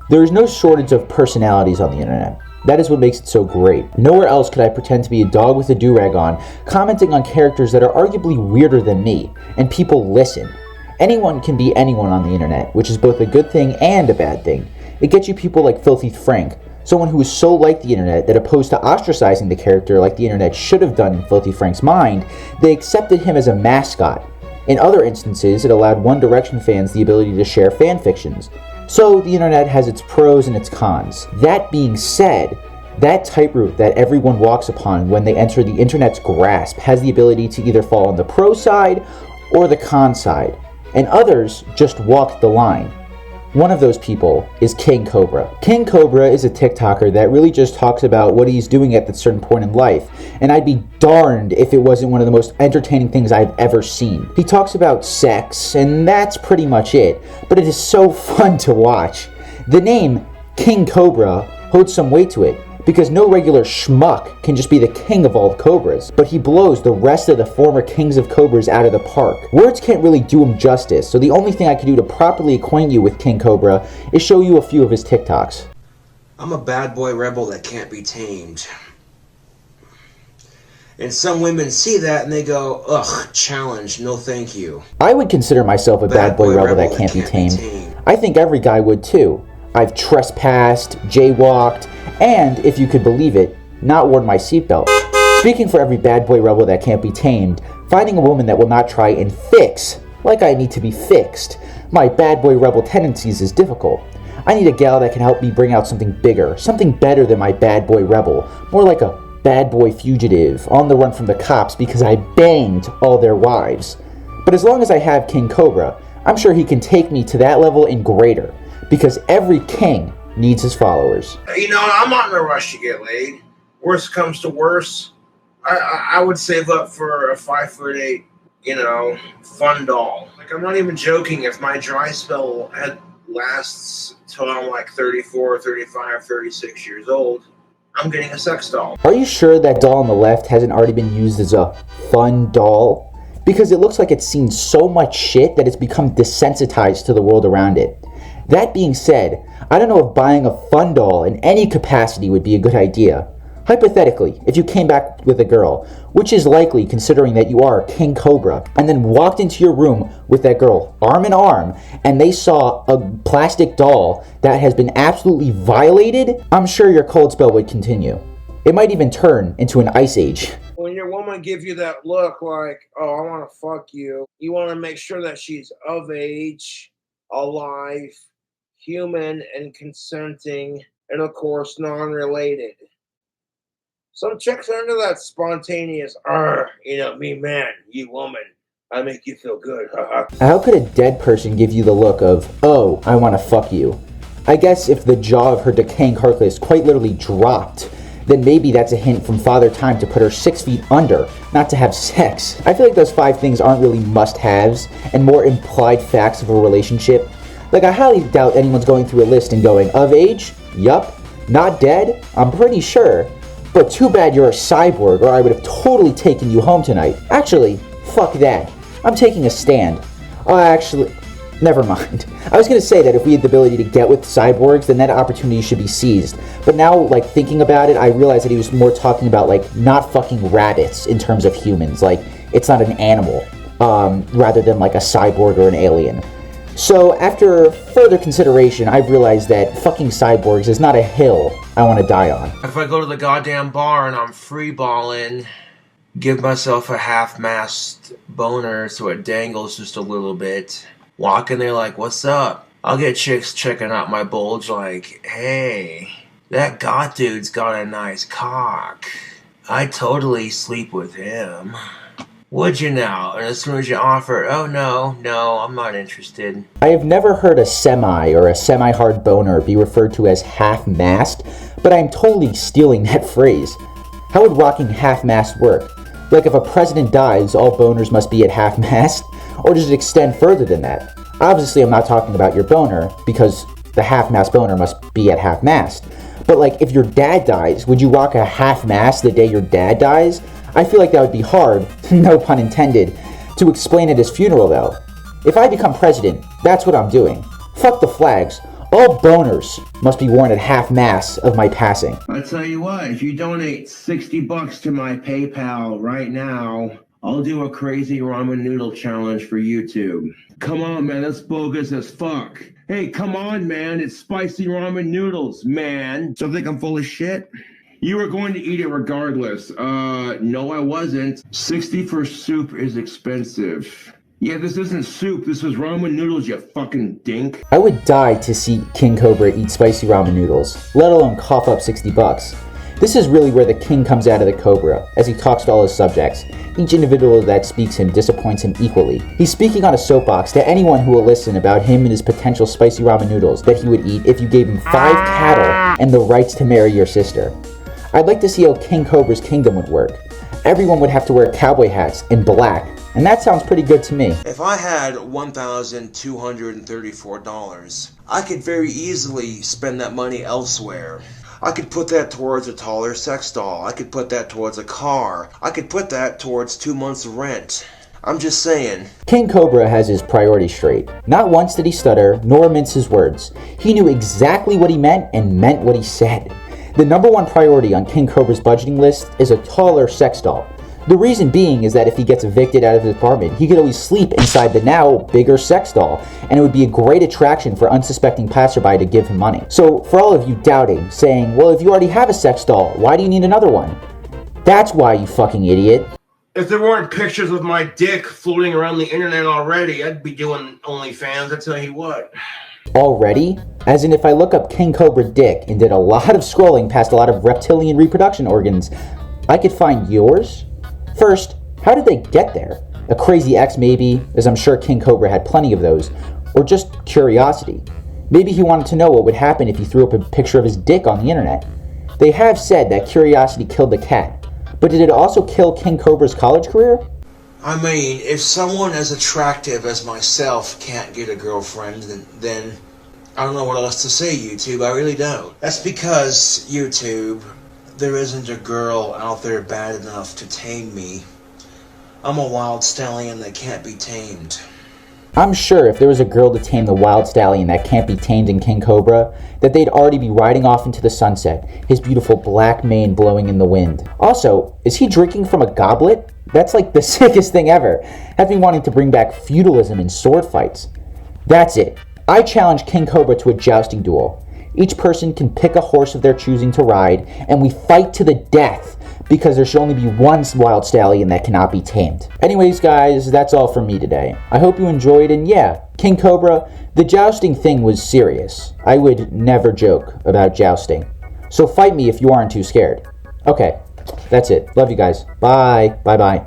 There is no shortage of personalities on the internet. That is what makes it so great. Nowhere else could I pretend to be a dog with a do-rag on, commenting on characters that are arguably weirder than me, and people listen. Anyone can be anyone on the internet, which is both a good thing and a bad thing. It gets you people like Filthy Frank, someone who is so like the internet that opposed to ostracizing the character like the internet should have done in Filthy Frank's mind, they accepted him as a mascot. In other instances, it allowed One Direction fans the ability to share fan fictions. So the internet has its pros and its cons. That being said, that tightrope that everyone walks upon when they enter the internet's grasp has the ability to either fall on the pro side or the con side, and others just walk the line. One of those people is King Cobra. King Cobra is a TikToker that really just talks about what he's doing at that certain point in life, and I'd be darned if it wasn't one of the most entertaining things I've ever seen. He talks about sex, and that's pretty much it, but it is so fun to watch. The name King Cobra holds some weight to it, because no regular schmuck can just be the king of all cobras, but he blows the rest of the former kings of cobras out of the park. Words can't really do him justice, so the only thing I can do to properly acquaint you with King Cobra is show you a few of his TikToks. I'm a bad boy rebel that can't be tamed. And some women see that and they go, ugh, challenge, no thank you. I would consider myself a bad boy rebel that can't be tamed. I think every guy would too. I've trespassed, jaywalked, and, if you could believe it, not worn my seatbelt. Speaking for every bad boy rebel that can't be tamed, finding a woman that will not try and fix, like I need to be fixed, my bad boy rebel tendencies is difficult. I need a gal that can help me bring out something bigger, something better than my bad boy rebel, more like a bad boy fugitive, on the run from the cops because I banged all their wives. But as long as I have King Cobra, I'm sure he can take me to that level and greater, because every king needs his followers. You know, I'm not in a rush to get laid. Worst comes to worst, I would save up for a 5'8", fun doll. Like, I'm not even joking. If my dry spell lasts till I'm like 34, 35, 36 years old, I'm getting a sex doll. Are you sure that doll on the left hasn't already been used as a fun doll? Because it looks like it's seen so much shit that it's become desensitized to the world around it. That being said, I don't know if buying a fun doll in any capacity would be a good idea. Hypothetically, if you came back with a girl, which is likely considering that you are King Cobra, and then walked into your room with that girl arm in arm, and they saw a plastic doll that has been absolutely violated, I'm sure your cold spell would continue. It might even turn into an ice age. When your woman gives you that look like, oh, I want to fuck you, you want to make sure that she's of age, alive, human, and consenting, and of course non-related. Some chicks are into that spontaneous, me man, you woman, I make you feel good. How could a dead person give you the look of, oh, I want to fuck you? I guess if the jaw of her decaying carcass quite literally dropped, then maybe that's a hint from Father Time to put her 6 feet under, not to have sex. I feel like those 5 things aren't really must-haves, and more implied facts of a relationship. Like, I highly doubt anyone's going through a list and going, of age? Yup. Not dead? I'm pretty sure. But too bad you're a cyborg, or I would have totally taken you home tonight. Actually, fuck that. I'm taking a stand. Never mind. I was going to say that if we had the ability to get with cyborgs, then that opportunity should be seized. But now, thinking about it, I realized that he was more talking about, not fucking rabbits in terms of humans. It's not an animal, rather than, a cyborg or an alien. So, after further consideration, I've realized that fucking cyborgs is not a hill I want to die on. If I go to the goddamn bar and I'm free-balling, give myself a half-mast boner so it dangles just a little bit, walk in there like, what's up? I'll get chicks checking out my bulge like, hey, that goth dude's got a nice cock. I'd totally sleep with him. Would you now? And as soon as you offer, oh no, I'm not interested. I have never heard a semi or a semi-hard boner be referred to as half-mast, but I'm totally stealing that phrase. How would rocking half-mast work? Like if a president dies, all boners must be at half-mast? Or does it extend further than that? Obviously, I'm not talking about your boner, because the half-mast boner must be at half-mast. But if your dad dies, would you rock a half-mast the day your dad dies? I feel like that would be hard, no pun intended, to explain at his funeral though. If I become president, that's what I'm doing. Fuck the flags. All boners must be worn at half-mast of my passing. I tell you what, if you donate $60 to my PayPal right now, I'll do a crazy ramen noodle challenge for YouTube. Come on, man, that's bogus as fuck. Hey, come on, man, it's spicy ramen noodles, man. So think I'm full of shit? You were going to eat it regardless. No, I wasn't. 60 for soup is expensive. Yeah, this isn't soup. This is ramen noodles, you fucking dink. I would die to see King Cobra eat spicy ramen noodles, let alone cough up $60. This is really where the king comes out of the Cobra, as he talks to all his subjects. Each individual that speaks him disappoints him equally. He's speaking on a soapbox to anyone who will listen about him and his potential spicy ramen noodles that he would eat if you gave him 5 cattle and the rights to marry your sister. I'd like to see how King Cobra's kingdom would work. Everyone would have to wear cowboy hats in black, and that sounds pretty good to me. If I had $1,234, I could very easily spend that money elsewhere. I could put that towards a taller sex doll. I could put that towards a car. I could put that towards 2 months of rent. I'm just saying. King Cobra has his priorities straight. Not once did he stutter, nor mince his words. He knew exactly what he meant and meant what he said. The number one priority on King Cobra's budgeting list is a taller sex doll. The reason being is that if he gets evicted out of his apartment, he could always sleep inside the now bigger sex doll, and it would be a great attraction for unsuspecting passerby to give him money. So for all of you doubting, saying, well, if you already have a sex doll, why do you need another one? That's why, you fucking idiot. If there weren't pictures of my dick floating around the internet already, I'd be doing OnlyFans, I tell you what. Already? As in, if I look up King Cobra dick and did a lot of scrolling past a lot of reptilian reproduction organs, I could find yours? First, how did they get there? A crazy ex maybe, as I'm sure King Cobra had plenty of those, or just curiosity. Maybe he wanted to know what would happen if he threw up a picture of his dick on the internet. They have said that curiosity killed the cat, but did it also kill King Cobra's college career? I mean, if someone as attractive as myself can't get a girlfriend, then I don't know what else to say, YouTube. I really don't. That's because, YouTube, there isn't a girl out there bad enough to tame me. I'm a wild stallion that can't be tamed. I'm sure if there was a girl to tame the wild stallion that can't be tamed in King Cobra, that they'd already be riding off into the sunset, his beautiful black mane blowing in the wind. Also, is he drinking from a goblet? That's like the sickest thing ever. Has me wanting to bring back feudalism and sword fights. That's it. I challenge King Cobra to a jousting duel. Each person can pick a horse of their choosing to ride, and we fight to the death, because there should only be one wild stallion that cannot be tamed. Anyways, guys, that's all from me today. I hope you enjoyed, and yeah, King Cobra, the jousting thing was serious. I would never joke about jousting. So fight me if you aren't too scared. Okay, that's it. Love you guys. Bye. Bye-bye.